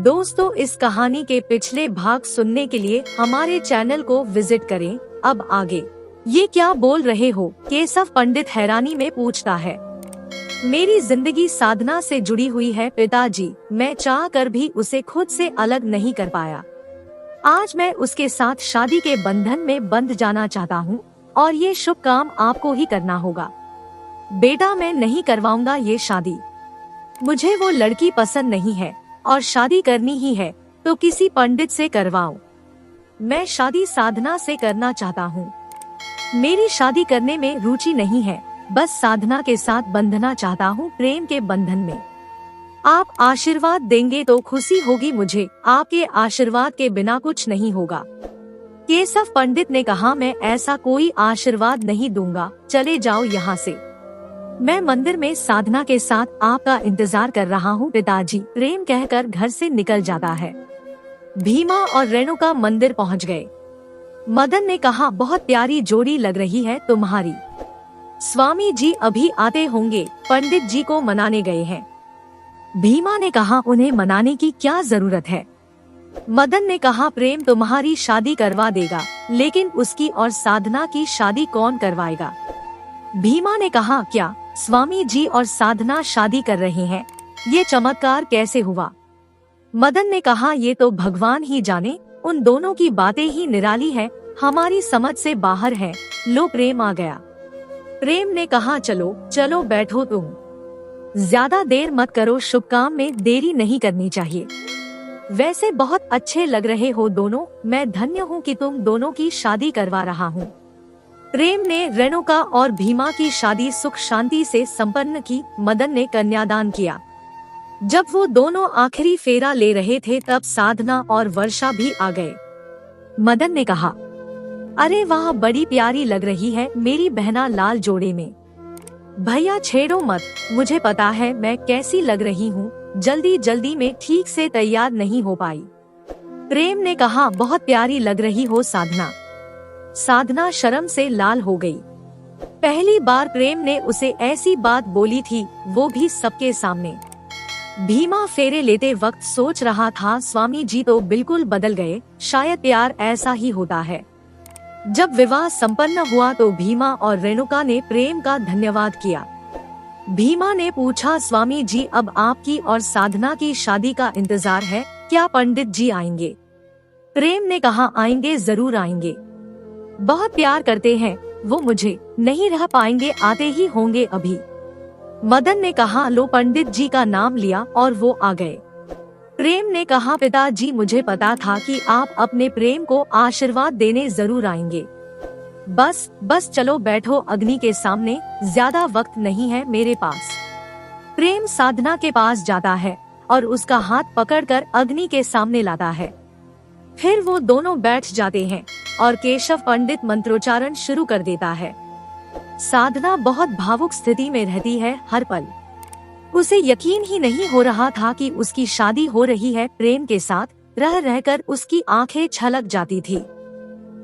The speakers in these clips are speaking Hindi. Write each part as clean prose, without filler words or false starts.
दोस्तों, इस कहानी के पिछले भाग सुनने के लिए हमारे चैनल को विजिट करें। अब आगे ये क्या बोल रहे हो? केशव पंडित हैरानी में पूछता है। मेरी जिंदगी साधना से जुड़ी हुई है पिताजी, मैं चाह कर भी उसे खुद से अलग नहीं कर पाया। आज मैं उसके साथ शादी के बंधन में बंध जाना चाहता हूँ और ये शुभ काम आपको ही करना होगा। बेटा, मैं नहीं करवाऊंगा ये शादी। मुझे वो लड़की पसंद नहीं है और शादी करनी ही है तो किसी पंडित से करवाओ। मैं शादी साधना से करना चाहता हूँ। मेरी शादी करने में रुचि नहीं है, बस साधना के साथ बंधना चाहता हूँ प्रेम के बंधन में। आप आशीर्वाद देंगे तो खुशी होगी मुझे, आपके आशीर्वाद के बिना कुछ नहीं होगा। केशव पंडित ने कहा, मैं ऐसा कोई आशीर्वाद नहीं दूंगा, चले जाओ यहाँ से। मैं मंदिर में साधना के साथ आपका इंतजार कर रहा हूँ पिताजी, प्रेम कहकर घर से निकल जाता है। भीमा और रेणुका मंदिर पहुँच गए। मदन ने कहा, बहुत प्यारी जोड़ी लग रही है तुम्हारी। स्वामी जी अभी आते होंगे, पंडित जी को मनाने गए हैं। भीमा ने कहा, उन्हें मनाने की क्या जरूरत है? मदन ने कहा, प्रेम तुम्हारी शादी करवा देगा, लेकिन उसकी और साधना की शादी कौन करवाएगा? भीमा ने कहा, क्या स्वामी जी और साधना शादी कर रहे हैं? ये चमत्कार कैसे हुआ? मदन ने कहा, ये तो भगवान ही जाने, उन दोनों की बातें ही निराली है, हमारी समझ से बाहर है। लो, प्रेम आ गया। प्रेम ने कहा, चलो चलो बैठो तुम, ज्यादा देर मत करो, शुभ काम में देरी नहीं करनी चाहिए। वैसे बहुत अच्छे लग रहे हो दोनों, मैं धन्य हूँ कि तुम दोनों की शादी करवा रहा हूँ। प्रेम ने रेणुका और भीमा की शादी सुख शांति से संपन्न की। मदन ने कन्यादान किया। जब वो दोनों आखिरी फेरा ले रहे थे तब साधना और वर्षा भी आ गए। मदन ने कहा, अरे वाह, बड़ी प्यारी लग रही है मेरी बहना लाल जोड़े में। भैया छेड़ो मत, मुझे पता है मैं कैसी लग रही हूँ, जल्दी जल्दी में ठीक से तैयार नहीं हो पाई। प्रेम ने कहा, बहुत प्यारी लग रही हो साधना। साधना शर्म से लाल हो गई। पहली बार प्रेम ने उसे ऐसी बात बोली थी, वो भी सबके सामने। भीमा फेरे लेते वक्त सोच रहा था, स्वामी जी तो बिल्कुल बदल गए, शायद प्यार ऐसा ही होता है। जब विवाह संपन्न हुआ तो भीमा और रेणुका ने प्रेम का धन्यवाद किया। भीमा ने पूछा, स्वामी जी अब आपकी और साधना की शादी का इंतजार है, क्या पंडित जी आएंगे? प्रेम ने कहा, आएंगे, जरूर आएंगे। बहुत प्यार करते हैं वो मुझे, नहीं रह पाएंगे, आते ही होंगे अभी। मदन ने कहा, लो, पंडित जी का नाम लिया और वो आ गए। प्रेम ने कहा, पिताजी मुझे पता था कि आप अपने प्रेम को आशीर्वाद देने जरूर आएंगे। बस चलो बैठो अग्नि के सामने, ज्यादा वक्त नहीं है मेरे पास। प्रेम साधना के पास जाता है और उसका हाथ पकड़कर अग्नि के सामने लाता है। फिर वो दोनों बैठ जाते हैं और केशव पंडित मंत्रोच्चारण शुरू कर देता है। साधना बहुत भावुक स्थिति में रहती है हर पल। उसे यकीन ही नहीं हो रहा था कि उसकी शादी हो रही है प्रेम के साथ। रह रहकर उसकी आंखें छलक जाती थी।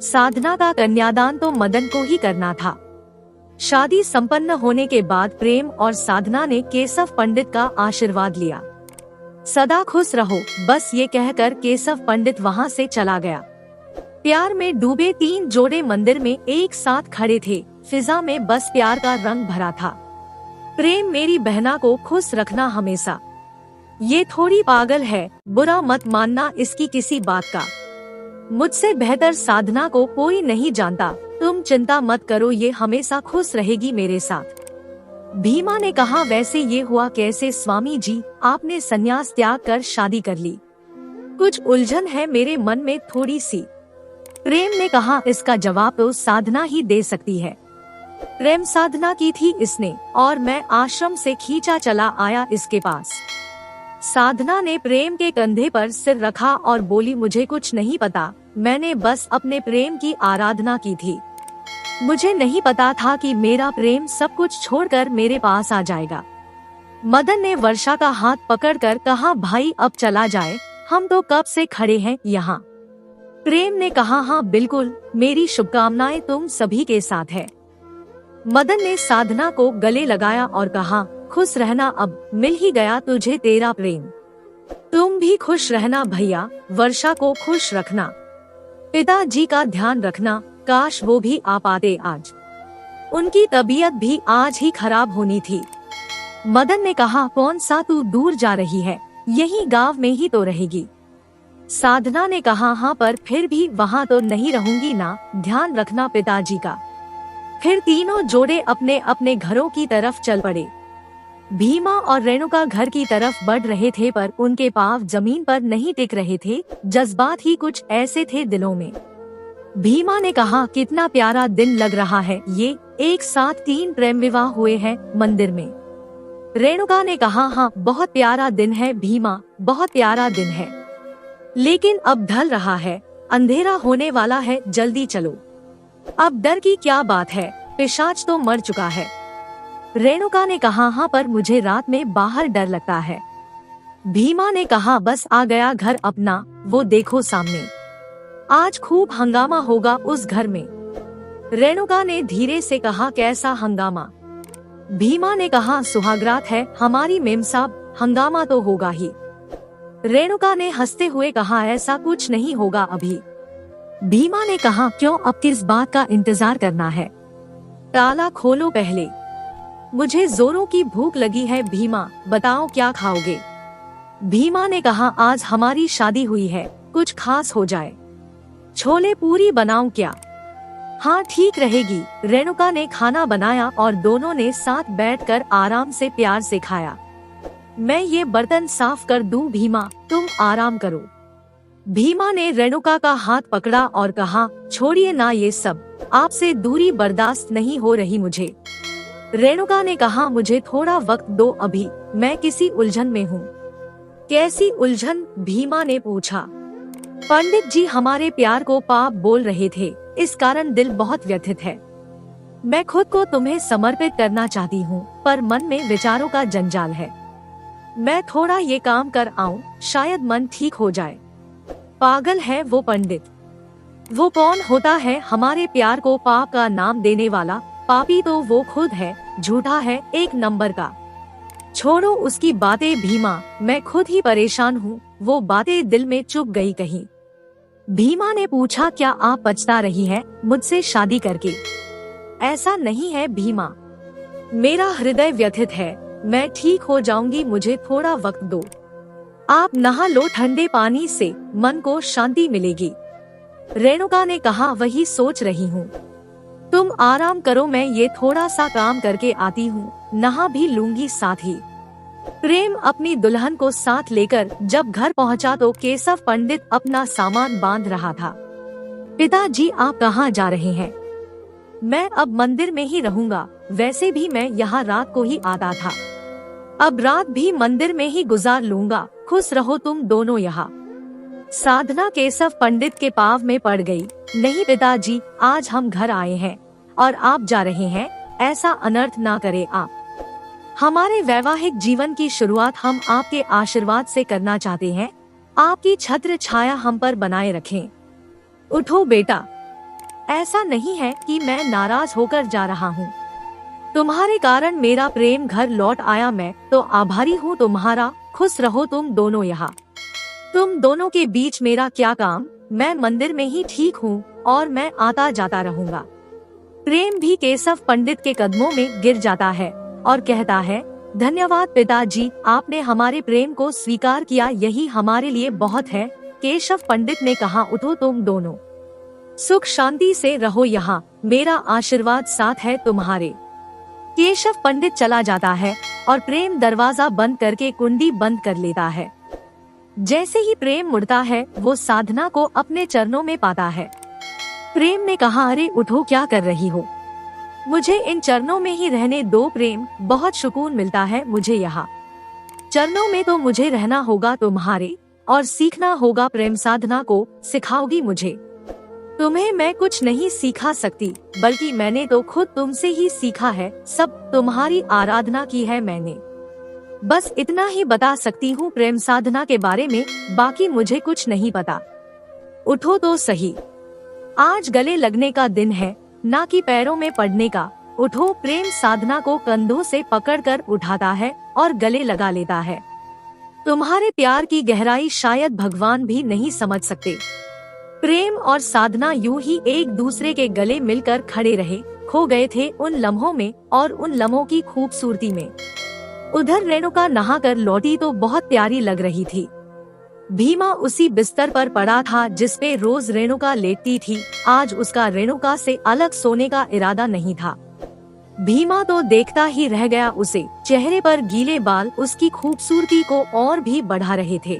साधना का कन्यादान तो मदन को ही करना था। शादी संपन्न होने के बाद प्रेम और साधना ने केशव पंडित का आशीर्वाद लिया। सदा खुश रहो, बस ये कहकर केशव पंडित वहाँ से चला गया। प्यार में डूबे तीन जोड़े मंदिर में एक साथ खड़े थे। फिजा में बस प्यार का रंग भरा था। प्रेम, मेरी बहना को खुश रखना हमेशा। ये थोड़ी पागल है, बुरा मत मानना इसकी किसी बात का। मुझसे बेहतर साधना को कोई नहीं जानता, तुम चिंता मत करो, ये हमेशा खुश रहेगी मेरे साथ। भीमा ने कहा, वैसे ये हुआ कैसे स्वामी जी, आपने संन्यास त्याग कर शादी कर ली? कुछ उलझन है मेरे मन में थोड़ी सी। प्रेम ने कहा, इसका जवाब तो साधना ही दे सकती है। प्रेम साधना की थी इसने और मैं आश्रम से खींचा चला आया इसके पास। साधना ने प्रेम के कंधे पर सिर रखा और बोली, मुझे कुछ नहीं पता, मैंने बस अपने प्रेम की आराधना की थी। मुझे नहीं पता था कि मेरा प्रेम सब कुछ छोड़कर मेरे पास आ जाएगा। मदन ने वर्षा का हाथ पकड़कर कहा, भाई अब चला जाए, हम तो कब से खड़े हैं यहाँ। प्रेम ने कहा, हाँ बिल्कुल, मेरी शुभकामनाएं तुम सभी के साथ है। मदन ने साधना को गले लगाया और कहा, खुश रहना, अब मिल ही गया तुझे तेरा प्रेम। तुम भी खुश रहना भैया, वर्षा को खुश रखना, पिताजी का ध्यान रखना। काश वो भी आ पाते आज, उनकी तबीयत भी आज ही खराब होनी थी। मदन ने कहा, कौन सा तू दूर जा रही है, यही गांव में ही तो रहेगी। साधना ने कहा, हाँ पर फिर भी वहाँ तो नहीं रहूंगी ना, ध्यान रखना पिताजी का। फिर तीनों जोड़े अपने अपने घरों की तरफ चल पड़े। भीमा और रेणुका घर की तरफ बढ़ रहे थे पर उनके पांव जमीन पर नहीं टिक रहे थे, जज्बात ही कुछ ऐसे थे दिलों में। भीमा ने कहा, कितना प्यारा दिन लग रहा है ये, एक साथ 3 प्रेम विवाह हुए हैं मंदिर में। रेणुका ने कहा, हाँ बहुत प्यारा दिन है भीमा, बहुत प्यारा दिन है, लेकिन अब ढल रहा है, अंधेरा होने वाला है, जल्दी चलो। अब डर की क्या बात है, पिशाच तो मर चुका है। रेणुका ने कहा, हाँ पर मुझे रात में बाहर डर लगता है। भीमा ने कहा, बस आ गया घर अपना, वो देखो सामने, आज खूब हंगामा होगा उस घर में। रेणुका ने धीरे से कहा, कैसा हंगामा? भीमा ने कहा, सुहागरात है हमारी मेम साहब, हंगामा तो होगा ही। रेणुका ने हंसते हुए कहा, ऐसा कुछ नहीं होगा अभी। भीमा ने कहा, क्यों, अब किस बात का इंतजार करना है, ताला खोलो पहले, मुझे जोरों की भूख लगी है। भीमा, बताओ क्या खाओगे? भीमा ने कहा, आज हमारी शादी हुई है, कुछ खास हो जाए, छोले पूरी बनाऊं क्या? हाँ ठीक रहेगी। रेणुका ने खाना बनाया और दोनों ने साथ बैठकर आराम से प्यार से खाया। मैं ये बर्तन साफ कर दूं भीमा, तुम आराम करो। भीमा ने रेणुका का हाथ पकड़ा और कहा, छोड़िए ना ये सब, आपसे दूरी बर्दाश्त नहीं हो रही मुझे। रेणुका ने कहा, मुझे थोड़ा वक्त दो अभी, मैं किसी उलझन में हूँ। कैसी उलझन? भीमा ने पूछा। पंडित जी हमारे प्यार को पाप बोल रहे थे, इस कारण दिल बहुत व्यथित है। मैं खुद को तुम्हें समर्पित करना चाहती हूँ, पर मन में विचारों का जंजाल है। मैं थोड़ा ये काम कर आऊं, शायद मन ठीक हो जाए। पागल है वो पंडित। वो कौन होता है हमारे प्यार को पाप का नाम देने वाला? पापी तो वो खुद है, झूठा है एक नंबर का। छोड़ो उसकी बातें भीमा, मैं खुद ही परेशान हूँ, वो बातें दिल में चुभ गई कहीं। भीमा ने पूछा, क्या आप पछता रही हैं मुझसे शादी करके? ऐसा नहीं है भीमा, मेरा हृदय व्यथित है, मैं ठीक हो जाऊंगी, मुझे थोड़ा वक्त दो। आप नहा लो ठंडे पानी से, मन को शांति मिलेगी। रेणुका ने कहा, वही सोच रही हूँ, तुम आराम करो, मैं ये थोड़ा सा काम करके आती हूँ, नहा भी लूंगी साथ ही। प्रेम अपनी दुल्हन को साथ लेकर जब घर पहुंचा तो केशव पंडित अपना सामान बांध रहा था। पिताजी आप कहाँ जा रहे हैं? मैं अब मंदिर में ही रहूंगा, वैसे भी मैं यहाँ रात को ही आता था, अब रात भी मंदिर में ही गुजार लूंगा, खुश रहो तुम दोनों यहाँ। साधना केशव पंडित के पाँव में पड़ गई। नहीं पिताजी, आज हम घर आए हैं और आप जा रहे हैं, ऐसा अनर्थ ना करे आप। हमारे वैवाहिक जीवन की शुरुआत हम आपके आशीर्वाद से करना चाहते हैं, आपकी छत्र छाया हम पर बनाए रखें। उठो बेटा, ऐसा नहीं है कि मैं नाराज होकर जा रहा हूँ, तुम्हारे कारण मेरा प्रेम घर लौट आया, मैं तो आभारी हूँ तुम्हारा, खुश रहो तुम दोनों यहाँ। तुम दोनों के बीच मेरा क्या काम, मैं मंदिर में ही ठीक हूँ और मैं आता जाता रहूँगा। प्रेम भी केशव पंडित के कदमों में गिर जाता है और कहता है, धन्यवाद पिताजी, आपने हमारे प्रेम को स्वीकार किया, यही हमारे लिए बहुत है। केशव पंडित ने कहा, उठो तुम दोनों, सुख शांति से रहो यहाँ, मेरा आशीर्वाद साथ है तुम्हारे। केशव पंडित चला जाता है और प्रेम दरवाजा बंद करके कुंडी बंद कर लेता है। जैसे ही प्रेम मुड़ता है वो साधना को अपने चरणों में पाता है। प्रेम ने कहा, अरे उठो, क्या कर रही हो, मुझे इन चरणों में ही रहने दो प्रेम, बहुत सुकून मिलता है मुझे यहाँ। चरणों में तो मुझे रहना होगा तुम्हारे और सीखना होगा प्रेम, साधना को सिखाओगी मुझे। तुम्हें मैं कुछ नहीं सिखा सकती, बल्कि मैंने तो खुद तुमसे ही सीखा है, सब तुम्हारी आराधना की है मैंने। बस इतना ही बता सकती हूँ प्रेम साधना के बारे में, बाकी मुझे कुछ नहीं पता। उठो तो सही, आज गले लगने का दिन है, ना कि पैरों में पड़ने का। उठो। प्रेम साधना को कंधों से पकड़कर उठाता है और गले लगा लेता है। तुम्हारे प्यार की गहराई शायद भगवान भी नहीं समझ सकते। प्रेम और साधना यूं ही एक दूसरे के गले मिलकर खड़े रहे, खो गए थे उन लम्हों में और उन लम्हों की खूबसूरती में। उधर रेणुका नहाकर लौटी तो बहुत प्यारी लग रही थी। भीमा उसी बिस्तर पर पड़ा था जिस पे रोज रेणुका लेटती थी। आज उसका रेणुका से अलग सोने का इरादा नहीं था। भीमा तो देखता ही रह गया उसे। चेहरे पर गीले बाल उसकी खूबसूरती को और भी बढ़ा रहे थे।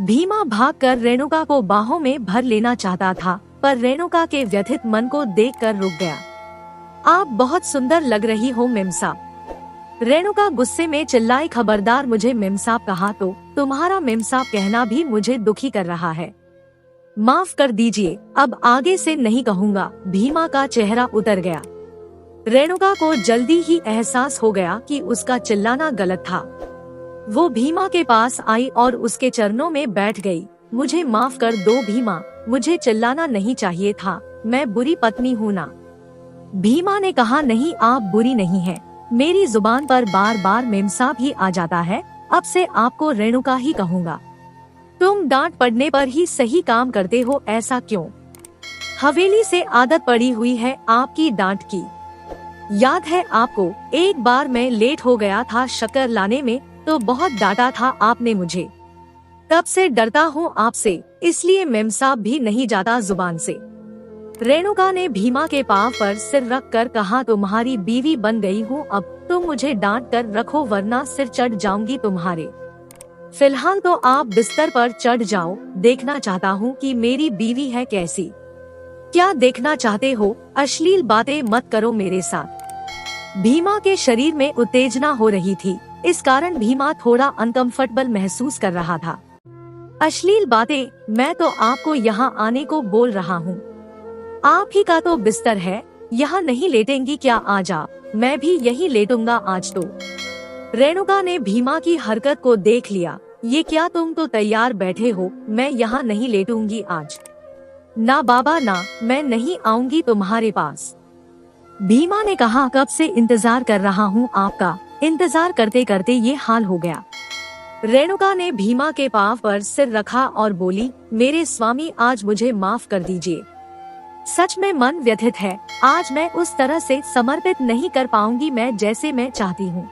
भीमा भागकर रेणुका को बाहों में भर लेना चाहता था, पर रेणुका के व्यथित मन को देखकर रुक गया। आप बहुत सुंदर लग रही हो मेमसाब। रेणुका गुस्से में चिल्लाई, खबरदार मुझे मेमसाब कहा तो तुम्हारा मेमसाब कहना भी मुझे दुखी कर रहा है। माफ कर दीजिए, अब आगे से नहीं कहूँगा। भीमा का चेहरा उतर गया। रेणुका को जल्दी ही एहसास हो गया कि उसका चिल्लाना गलत था। वो भीमा के पास आई और उसके चरणों में बैठ गई। मुझे माफ कर दो भीमा, मुझे चिल्लाना नहीं चाहिए था, मैं बुरी पत्नी हूँ ना। भीमा ने कहा, नहीं आप बुरी नहीं हैं। मेरी जुबान पर बार बार मेमसाब ही आ जाता है, अब से आपको रेणुका ही कहूँगा। तुम डांट पड़ने पर ही सही काम करते हो, ऐसा क्यों? हवेली से आदत पड़ी हुई है आपकी डांट की। याद है आपको, एक बार मैं लेट हो गया था शक्कर लाने में तो बहुत डांटा था आपने मुझे। तब से डरता हूँ आपसे, इसलिए मेमसाब भी नहीं जाता जुबान से। रेणुका ने भीमा के पाँव पर सिर रख कर कहा, तुम्हारी बीवी बन गई हूँ अब, तुम मुझे डांट कर रखो वरना सिर चढ़ जाऊंगी तुम्हारे। फिलहाल तो आप बिस्तर पर चढ़ जाओ, देखना चाहता हूँ कि मेरी बीवी है कैसी। क्या देखना चाहते हो? अश्लील बातें मत करो मेरे साथ। भीमा के शरीर में उत्तेजना हो रही थी, इस कारण भीमा थोड़ा अनकंफर्टेबल महसूस कर रहा था। अश्लील बातें? मैं तो आपको यहाँ आने को बोल रहा हूँ। आप ही का तो बिस्तर है, यहाँ नहीं लेटेंगी क्या? आज आप, मैं भी यही लेटूंगा आज तो। रेणुका ने भीमा की हरकत को देख लिया। ये क्या, तुम तो तैयार बैठे हो, मैं यहाँ नहीं लेटूंगी आज। ना बाबा ना, मैं नहीं आऊंगी तुम्हारे पास। भीमा ने कहा, कब से इंतजार कर रहा हूँ आपका, इंतजार करते करते ये हाल हो गया। रेणुका ने भीमा के पाँव पर सिर रखा और बोली, मेरे स्वामी आज मुझे माफ कर दीजिए। सच में मन व्यथित है, आज मैं उस तरह से समर्पित नहीं कर पाऊंगी मैं जैसे मैं चाहती हूँ।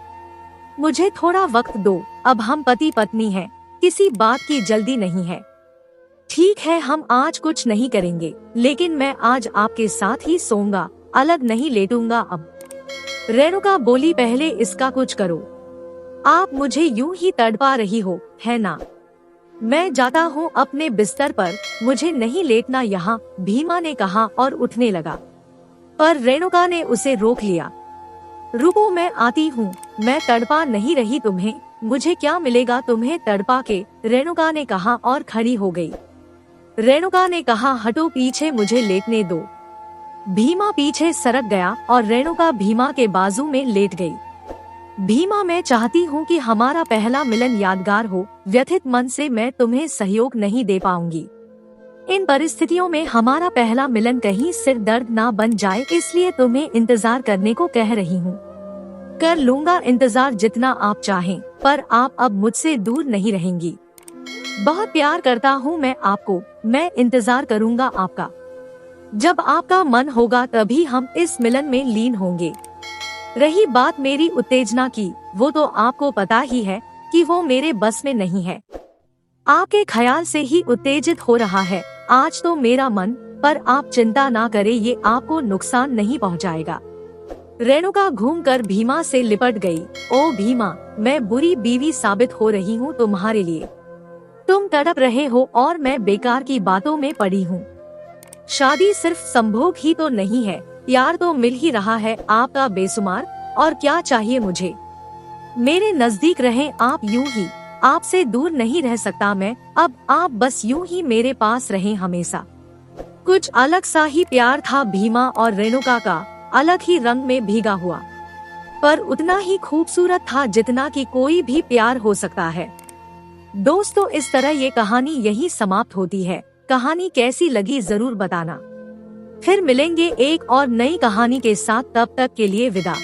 मुझे थोड़ा वक्त दो, अब हम पति पत्नी हैं, किसी बात की जल्दी नहीं है। ठीक है, हम आज कुछ नहीं करेंगे, लेकिन मैं आज आपके साथ ही सोऊंगा, अलग नहीं लेटूंगा अब। रेणुका बोली, पहले इसका कुछ करो। आप मुझे यूं ही तड़पा रही हो, है ना? मैं जाता हूँ अपने बिस्तर पर, मुझे नहीं लेटना यहाँ, भीमा ने कहा और उठने लगा। पर रेणुका ने उसे रोक लिया। रुको, मैं आती हूँ, मैं तड़पा नहीं रही तुम्हें, मुझे क्या मिलेगा तुम्हें तड़पा के, रेणुका ने कहा और खड़ी हो गई। रेणुका ने कहा, हटो पीछे, मुझे लेटने दो। भीमा पीछे सरक गया और रेणुका भीमा के बाजू में लेट गई। भीमा, मैं चाहती हूँ कि हमारा पहला मिलन यादगार हो, व्यथित मन से मैं तुम्हें सहयोग नहीं दे पाऊंगी। इन परिस्थितियों में हमारा पहला मिलन कहीं सिर दर्द ना बन जाए, इसलिए तुम्हें इंतजार करने को कह रही हूँ। कर लूंगा इंतजार जितना आप चाहें, पर आप अब मुझसे दूर नहीं रहेंगी। बहुत प्यार करता हूँ मैं आपको, मैं इंतजार करूँगा आपका। जब आपका मन होगा तभी हम इस मिलन में लीन होंगे। रही बात मेरी उत्तेजना की, वो तो आपको पता ही है कि वो मेरे बस में नहीं है। आपके ख्याल से ही उत्तेजित हो रहा है आज तो मेरा मन, पर आप चिंता ना करें, ये आपको नुकसान नहीं पहुंचाएगा। रेणुका घूमकर भीमा से लिपट गई। ओ भीमा, मैं बुरी बीवी साबित हो रही हूँ तुम्हारे लिए। तुम तड़प रहे हो और मैं बेकार की बातों में पड़ी हूँ। शादी सिर्फ संभोग ही तो नहीं है, प्यार तो मिल ही रहा है आपका बेसुमार, और क्या चाहिए मुझे? मेरे नजदीक रहें आप यूं ही, आपसे दूर नहीं रह सकता मैं अब, आप बस यूं ही मेरे पास रहें हमेशा। कुछ अलग सा ही प्यार था भीमा और रेणुका का, अलग ही रंग में भीगा हुआ, पर उतना ही खूबसूरत था जितना कि कोई भी प्यार हो सकता है। दोस्तों, इस तरह ये कहानी यही समाप्त होती है। कहानी कैसी लगी जरूर बताना। फिर मिलेंगे एक और नई कहानी के साथ, तब तक के लिए विदा।